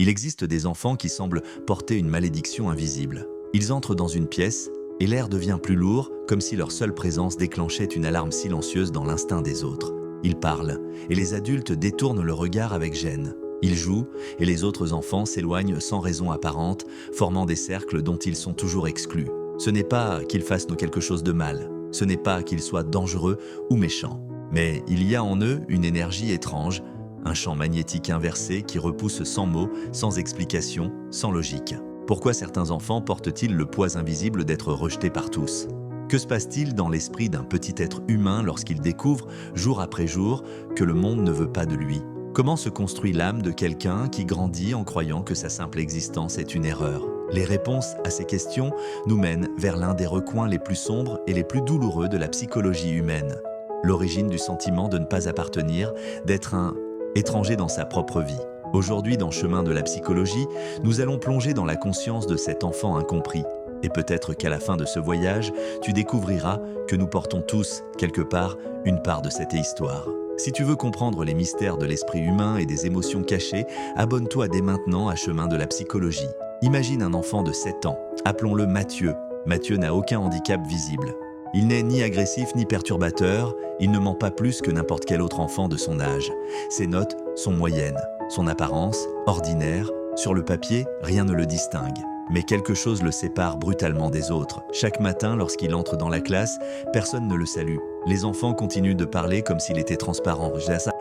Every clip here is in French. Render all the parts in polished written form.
Il existe des enfants qui semblent porter une malédiction invisible. Ils entrent dans une pièce et l'air devient plus lourd, comme si leur seule présence déclenchait une alarme silencieuse dans l'instinct des autres. Ils parlent, et les adultes détournent le regard avec gêne. Ils jouent, et les autres enfants s'éloignent sans raison apparente, formant des cercles dont ils sont toujours exclus. Ce n'est pas qu'ils fassent quelque chose de mal, ce n'est pas qu'ils soient dangereux ou méchants. Mais il y a en eux une énergie étrange, un champ magnétique inversé qui repousse sans mots, sans explication, sans logique. Pourquoi certains enfants portent-ils le poids invisible d'être rejetés par tous ? Que se passe-t-il dans l'esprit d'un petit être humain lorsqu'il découvre, jour après jour, que le monde ne veut pas de lui ? Comment se construit l'âme de quelqu'un qui grandit en croyant que sa simple existence est une erreur ? Les réponses à ces questions nous mènent vers l'un des recoins les plus sombres et les plus douloureux de la psychologie humaine. L'origine du sentiment de ne pas appartenir, d'être un étranger dans sa propre vie. Aujourd'hui, dans Chemin de la psychologie, nous allons plonger dans la conscience de cet enfant incompris. Et peut-être qu'à la fin de ce voyage, tu découvriras que nous portons tous, quelque part, une part de cette histoire. Si tu veux comprendre les mystères de l'esprit humain et des émotions cachées, abonne-toi dès maintenant à Chemin de la psychologie. Imagine un enfant de 7 ans, appelons-le Mathieu. Mathieu n'a aucun handicap visible. Il n'est ni agressif ni perturbateur, il ne ment pas plus que n'importe quel autre enfant de son âge. Ses notes sont moyennes, son apparence, ordinaire. Sur le papier, rien ne le distingue. Mais quelque chose le sépare brutalement des autres. Chaque matin, lorsqu'il entre dans la classe, personne ne le salue. Les enfants continuent de parler comme s'il était transparent.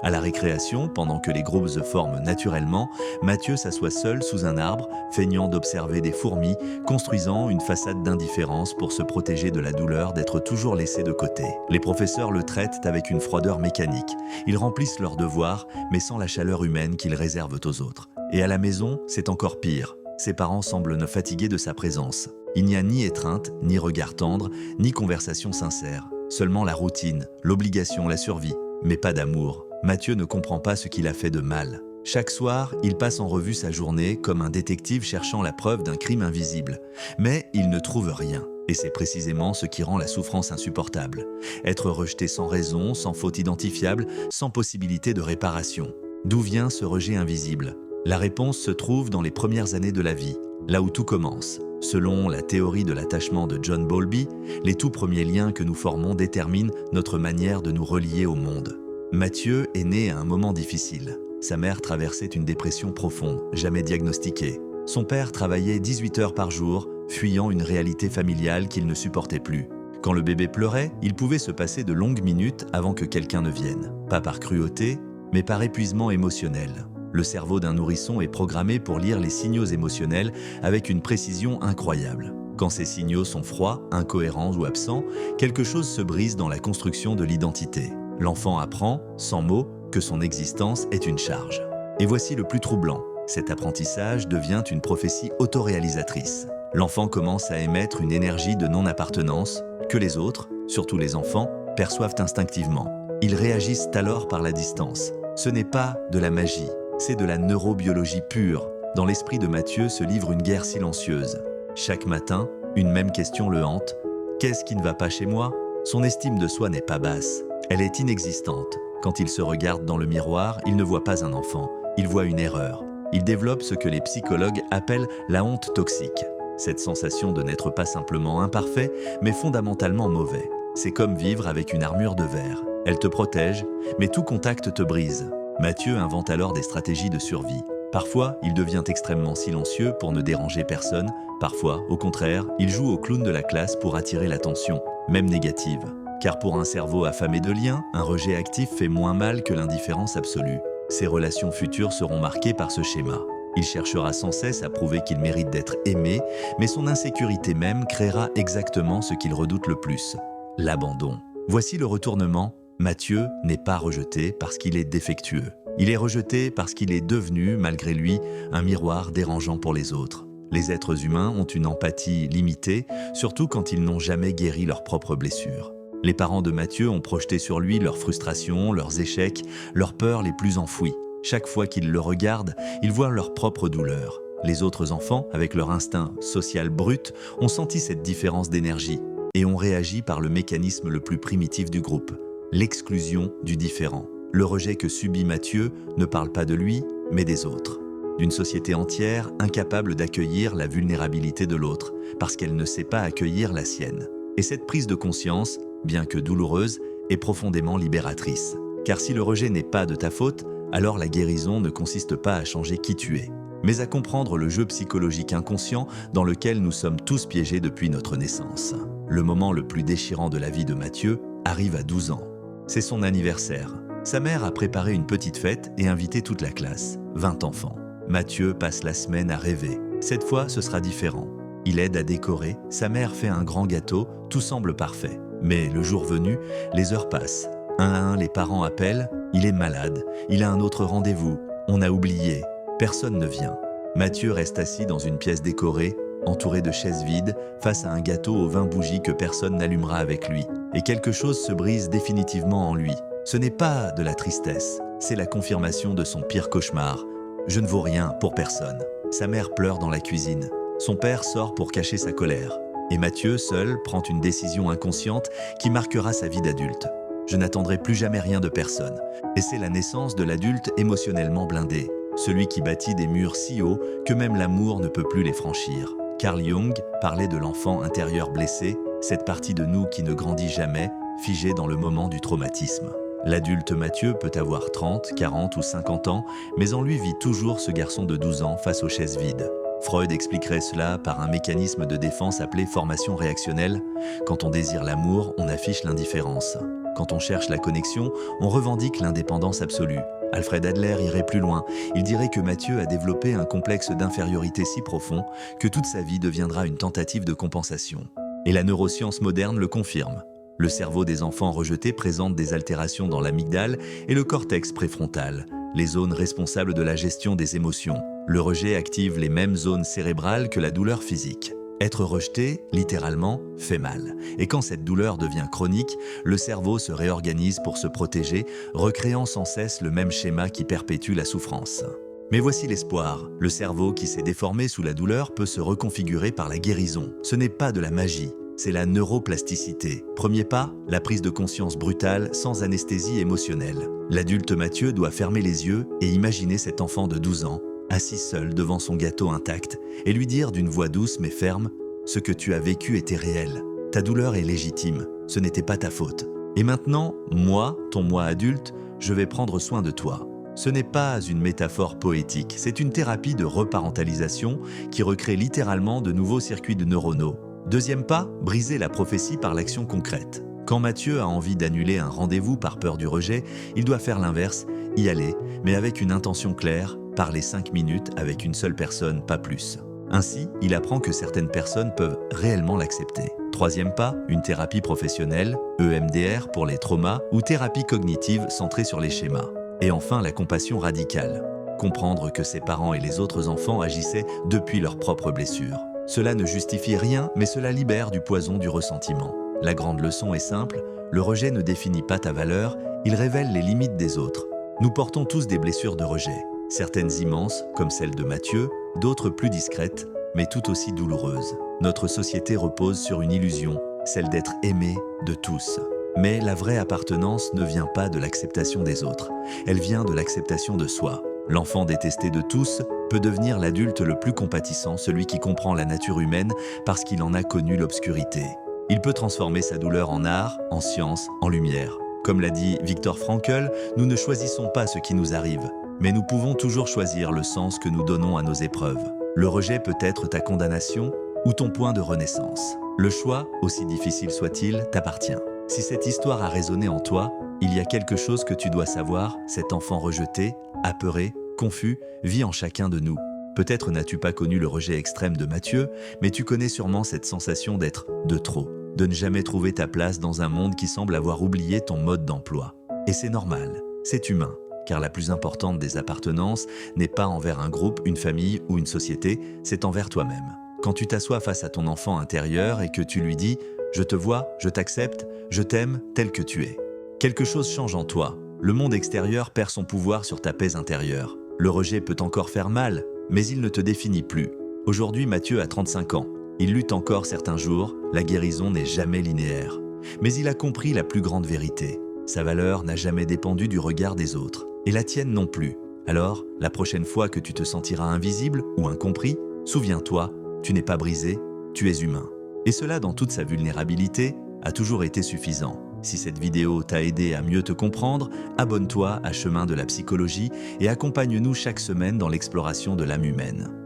À la récréation, pendant que les groupes se forment naturellement, Mathieu s'assoit seul sous un arbre, feignant d'observer des fourmis, construisant une façade d'indifférence pour se protéger de la douleur d'être toujours laissé de côté. Les professeurs le traitent avec une froideur mécanique. Ils remplissent leurs devoirs, mais sans la chaleur humaine qu'ils réservent aux autres. Et à la maison, c'est encore pire. Ses parents semblent ne fatiguer de sa présence. Il n'y a ni étreinte, ni regard tendre, ni conversation sincère. Seulement la routine, l'obligation, la survie, mais pas d'amour. Mathieu ne comprend pas ce qu'il a fait de mal. Chaque soir, il passe en revue sa journée comme un détective cherchant la preuve d'un crime invisible. Mais il ne trouve rien. Et c'est précisément ce qui rend la souffrance insupportable. Être rejeté sans raison, sans faute identifiable, sans possibilité de réparation. D'où vient ce rejet invisible ? La réponse se trouve dans les premières années de la vie, là où tout commence. Selon la théorie de l'attachement de John Bowlby, les tout premiers liens que nous formons déterminent notre manière de nous relier au monde. Mathieu est né à un moment difficile. Sa mère traversait une dépression profonde, jamais diagnostiquée. Son père travaillait 18 heures par jour, fuyant une réalité familiale qu'il ne supportait plus. Quand le bébé pleurait, il pouvait se passer de longues minutes avant que quelqu'un ne vienne. Pas par cruauté, mais par épuisement émotionnel. Le cerveau d'un nourrisson est programmé pour lire les signaux émotionnels avec une précision incroyable. Quand ces signaux sont froids, incohérents ou absents, quelque chose se brise dans la construction de l'identité. L'enfant apprend, sans mots, que son existence est une charge. Et voici le plus troublant. Cet apprentissage devient une prophétie autoréalisatrice. L'enfant commence à émettre une énergie de non-appartenance que les autres, surtout les enfants, perçoivent instinctivement. Ils réagissent alors par la distance. Ce n'est pas de la magie. C'est de la neurobiologie pure. Dans l'esprit de Mathieu se livre une guerre silencieuse. Chaque matin, une même question le hante. Qu'est-ce qui ne va pas chez moi ? Son estime de soi n'est pas basse. Elle est inexistante. Quand il se regarde dans le miroir, il ne voit pas un enfant. Il voit une erreur. Il développe ce que les psychologues appellent la honte toxique. Cette sensation de n'être pas simplement imparfait, mais fondamentalement mauvais. C'est comme vivre avec une armure de verre. Elle te protège, mais tout contact te brise. Mathieu invente alors des stratégies de survie. Parfois, il devient extrêmement silencieux pour ne déranger personne. Parfois, au contraire, il joue au clown de la classe pour attirer l'attention, même négative. Car pour un cerveau affamé de liens, un rejet actif fait moins mal que l'indifférence absolue. Ses relations futures seront marquées par ce schéma. Il cherchera sans cesse à prouver qu'il mérite d'être aimé, mais son insécurité même créera exactement ce qu'il redoute le plus, l'abandon. Voici le retournement. Mathieu n'est pas rejeté parce qu'il est défectueux. Il est rejeté parce qu'il est devenu, malgré lui, un miroir dérangeant pour les autres. Les êtres humains ont une empathie limitée, surtout quand ils n'ont jamais guéri leurs propres blessures. Les parents de Mathieu ont projeté sur lui leurs frustrations, leurs échecs, leurs peurs les plus enfouies. Chaque fois qu'ils le regardent, ils voient leur propre douleur. Les autres enfants, avec leur instinct social brut, ont senti cette différence d'énergie et ont réagi par le mécanisme le plus primitif du groupe. L'exclusion du différent. Le rejet que subit Mathieu ne parle pas de lui, mais des autres. d'une société entière incapable d'accueillir la vulnérabilité de l'autre, parce qu'elle ne sait pas accueillir la sienne. Et cette prise de conscience, bien que douloureuse, est profondément libératrice. Car si le rejet n'est pas de ta faute, alors la guérison ne consiste pas à changer qui tu es, mais à comprendre le jeu psychologique inconscient dans lequel nous sommes tous piégés depuis notre naissance. Le moment le plus déchirant de la vie de Mathieu arrive à 12 ans. C'est son anniversaire. Sa mère a préparé une petite fête et invité toute la classe, 20 enfants. Mathieu passe la semaine à rêver. Cette fois, ce sera différent. Il aide à décorer, sa mère fait un grand gâteau, tout semble parfait. Mais le jour venu, les heures passent. Un à un, les parents appellent, il est malade, il a un autre rendez-vous, on a oublié, personne ne vient. Mathieu reste assis dans une pièce décorée, entouré de chaises vides, face à un gâteau aux 20 bougies que personne n'allumera avec lui. Et quelque chose se brise définitivement en lui. Ce n'est pas de la tristesse, c'est la confirmation de son pire cauchemar. Je ne vaux rien pour personne. Sa mère pleure dans la cuisine. Son père sort pour cacher sa colère. Et Mathieu, seul, prend une décision inconsciente qui marquera sa vie d'adulte. Je n'attendrai plus jamais rien de personne. Et c'est la naissance de l'adulte émotionnellement blindé, celui qui bâtit des murs si hauts que même l'amour ne peut plus les franchir. Carl Jung parlait de l'enfant intérieur blessé, cette partie de nous qui ne grandit jamais, figée dans le moment du traumatisme. L'adulte Mathieu peut avoir 30, 40 ou 50 ans, mais en lui vit toujours ce garçon de 12 ans face aux chaises vides. Freud expliquerait cela par un mécanisme de défense appelé formation réactionnelle. Quand on désire l'amour, on affiche l'indifférence. Quand on cherche la connexion, on revendique l'indépendance absolue. Alfred Adler irait plus loin. Il dirait que Mathieu a développé un complexe d'infériorité si profond que toute sa vie deviendra une tentative de compensation. Et la neuroscience moderne le confirme. Le cerveau des enfants rejetés présente des altérations dans l'amygdale et le cortex préfrontal, les zones responsables de la gestion des émotions. Le rejet active les mêmes zones cérébrales que la douleur physique. Être rejeté, littéralement, fait mal. Et quand cette douleur devient chronique, le cerveau se réorganise pour se protéger, recréant sans cesse le même schéma qui perpétue la souffrance. Mais voici l'espoir. Le cerveau qui s'est déformé sous la douleur peut se reconfigurer par la guérison. Ce n'est pas de la magie, c'est la neuroplasticité. Premier pas, la prise de conscience brutale sans anesthésie émotionnelle. L'adulte Mathieu doit fermer les yeux et imaginer cet enfant de 12 ans, assis seul devant son gâteau intact, et lui dire d'une voix douce mais ferme « Ce que tu as vécu était réel. Ta douleur est légitime. Ce n'était pas ta faute. Et maintenant, moi, ton moi adulte, je vais prendre soin de toi. » Ce n'est pas une métaphore poétique, c'est une thérapie de reparentalisation qui recrée littéralement de nouveaux circuits neuronaux. Deuxième pas, briser la prophétie par l'action concrète. Quand Mathieu a envie d'annuler un rendez-vous par peur du rejet, il doit faire l'inverse, y aller, mais avec une intention claire, parler 5 minutes avec une seule personne, pas plus. Ainsi, il apprend que certaines personnes peuvent réellement l'accepter. Troisième pas, une thérapie professionnelle, EMDR pour les traumas ou thérapie cognitive centrée sur les schémas. Et enfin, la compassion radicale. Comprendre que ses parents et les autres enfants agissaient depuis leurs propres blessures. Cela ne justifie rien, mais cela libère du poison du ressentiment. La grande leçon est simple, le rejet ne définit pas ta valeur, il révèle les limites des autres. Nous portons tous des blessures de rejet. Certaines immenses, comme celle de Mathieu, d'autres plus discrètes, mais tout aussi douloureuses. Notre société repose sur une illusion, celle d'être aimé de tous. Mais la vraie appartenance ne vient pas de l'acceptation des autres, elle vient de l'acceptation de soi. L'enfant détesté de tous peut devenir l'adulte le plus compatissant, celui qui comprend la nature humaine parce qu'il en a connu l'obscurité. Il peut transformer sa douleur en art, en science, en lumière. Comme l'a dit Viktor Frankl, nous ne choisissons pas ce qui nous arrive, mais nous pouvons toujours choisir le sens que nous donnons à nos épreuves. Le rejet peut être ta condamnation ou ton point de renaissance. Le choix, aussi difficile soit-il, t'appartient. Si cette histoire a résonné en toi, il y a quelque chose que tu dois savoir, cet enfant rejeté, apeuré, confus, vit en chacun de nous. Peut-être n'as-tu pas connu le rejet extrême de Mathieu, mais tu connais sûrement cette sensation d'être de trop, de ne jamais trouver ta place dans un monde qui semble avoir oublié ton mode d'emploi. Et c'est normal, c'est humain, car la plus importante des appartenances n'est pas envers un groupe, une famille ou une société, c'est envers toi-même. Quand tu t'assois face à ton enfant intérieur et que tu lui dis « Je te vois, je t'accepte, je t'aime tel que tu es », quelque chose change en toi. Le monde extérieur perd son pouvoir sur ta paix intérieure. Le rejet peut encore faire mal, mais il ne te définit plus. Aujourd'hui, Mathieu a 35 ans. Il lutte encore certains jours, la guérison n'est jamais linéaire. Mais il a compris la plus grande vérité. Sa valeur n'a jamais dépendu du regard des autres. Et la tienne non plus. Alors, la prochaine fois que tu te sentiras invisible ou incompris, souviens-toi, tu n'es pas brisé, tu es humain. Et cela, dans toute sa vulnérabilité, a toujours été suffisant. Si cette vidéo t'a aidé à mieux te comprendre, abonne-toi à Chemin de la psychologie et accompagne-nous chaque semaine dans l'exploration de l'âme humaine.